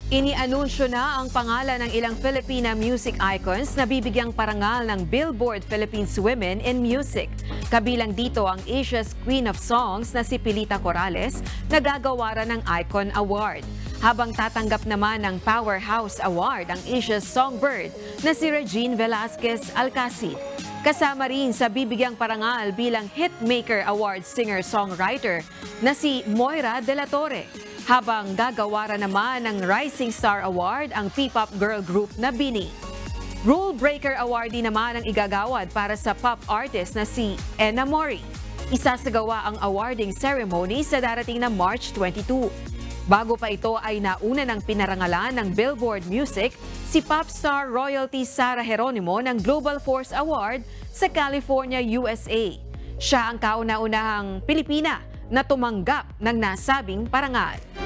Inianunsyo na ang pangalan ng ilang Filipina music icons na bibigyang parangal ng Billboard Philippines Women in Music. Kabilang dito ang Asia's Queen of Songs na si Pilita Corrales na gagawaran ng Icon Award. Habang tatanggap naman ng Powerhouse Award ang Asia's Songbird na si Regine Velasquez Alcacid. Kasama rin sa bibigyang parangal bilang Hitmaker Award singer-songwriter na si Moira De La Torre. Habang gagawaran naman ng Rising Star Award ang P-pop girl group na BINI. Rule Breaker Awardee naman ang igagawad para sa pop artist na si Enna Mori. Isasagawa ang awarding ceremony sa darating na March 22. Bago pa ito ay nauna ng pinarangalan ng Billboard Music si popstar royalty Sarah Geronimo ng Global Force Award sa California, USA. Siya ang kauna-unahang Pilipina na tumanggap ng nasabing parangal.